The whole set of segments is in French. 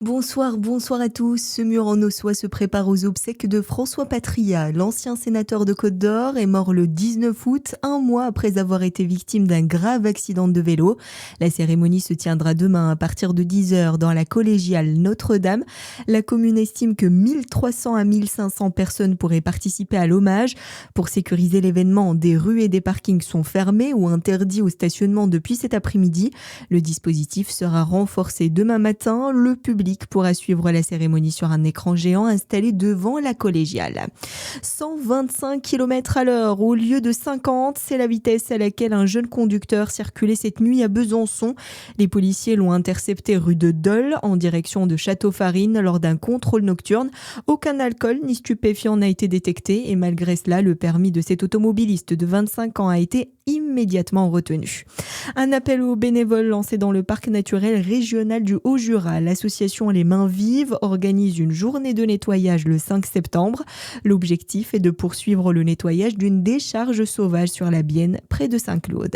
Bonsoir à tous. Ce mur en ossois se prépare aux obsèques de François Patria. L'ancien sénateur de Côte-d'Or est mort le 19 août, un mois après avoir été victime d'un grave accident de vélo. La cérémonie se tiendra demain à partir de 10h dans la collégiale Notre-Dame. La commune estime que 1300 à 1500 personnes pourraient participer à l'hommage. Pour sécuriser l'événement, des rues et des parkings sont fermés ou interdits au stationnement depuis cet après-midi. Le dispositif sera renforcé demain matin. Le public pourra suivre la cérémonie sur un écran géant installé devant la collégiale. 125 km à l'heure au lieu de 50, c'est la vitesse à laquelle un jeune conducteur circulait cette nuit à Besançon. Les policiers l'ont intercepté rue de Dole en direction de Château-Farine lors d'un contrôle nocturne. Aucun alcool ni stupéfiant n'a été détecté et malgré cela, le permis de cet automobiliste de 25 ans a été immédiatement retenu. Un appel aux bénévoles lancé dans le parc naturel régional du Haut-Jura. L'association Les Mains Vives organise une journée de nettoyage le 5 septembre. L'objectif est de poursuivre le nettoyage d'une décharge sauvage sur la Bienne, près de Saint-Claude.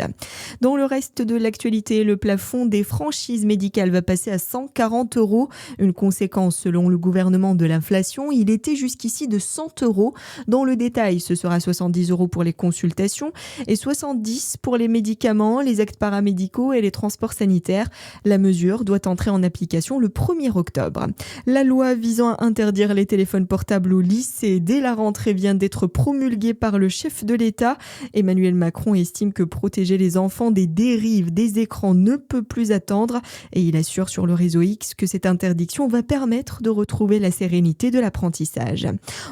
Dans le reste de l'actualité, le plafond des franchises médicales va passer à 140 €. Une conséquence selon le gouvernement de l'inflation. Il était jusqu'ici de 100 €. Dans le détail, ce sera 70 € pour les consultations et 70 pour les médicaments, les actes paramédicaux et les transports sanitaires. La mesure doit entrer en application le 1er octobre. La loi visant à interdire les téléphones portables au lycée dès la rentrée vient d'être promulguée par le chef de l'État. Emmanuel Macron estime que protéger les enfants des dérives des écrans ne peut plus attendre et il assure sur le réseau X que cette interdiction va permettre de retrouver la sérénité de l'apprentissage.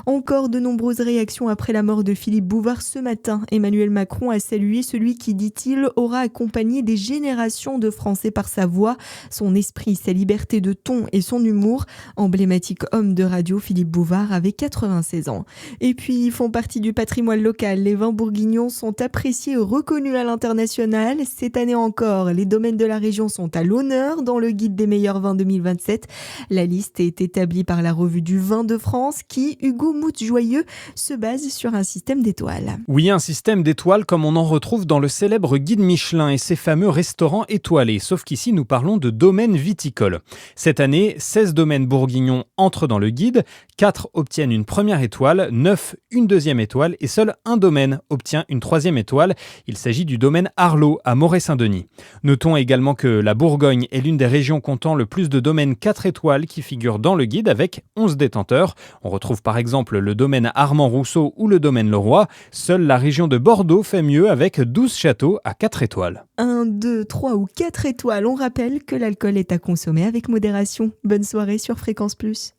Encore de nombreuses réactions après la mort de Philippe Bouvard ce matin. Emmanuel Macron a salué celui qui, dit-il, aura accompagné des générations de Français par sa voix, son esprit, sa liberté de ton et son humour. Emblématique homme de radio, Philippe Bouvard avait 96 ans. Et puis, ils font partie du patrimoine local. Les vins bourguignons sont appréciés et reconnus à l'international. Cette année encore, les domaines de la région sont à l'honneur dans le guide des meilleurs vins 2027. La liste est établie par la revue du vin de France qui, Hugo Moutjoyeux, se base sur un système d'étoiles. Oui, un système d'étoiles comme on en retrouve dans le célèbre guide Michelin et ses fameux restaurants étoilés, sauf qu'ici nous parlons de domaines viticoles. Cette année, 16 domaines bourguignons entrent dans le guide, 4 obtiennent une première étoile, 9 une deuxième étoile et seul un domaine obtient une troisième étoile. Il s'agit du domaine Arlot à Moret-Saint-Denis. Notons également que la Bourgogne est l'une des régions comptant le plus de domaines 4 étoiles qui figurent dans le guide avec 11 détenteurs. On retrouve par exemple le domaine Armand-Rousseau ou le domaine Leroy. Seule la région de Bordeaux fait mieux avec 12 châteaux à 4 étoiles. 1, 2, 3 ou 4 étoiles. On rappelle que l'alcool est à consommer avec modération. Bonne soirée sur Fréquence Plus.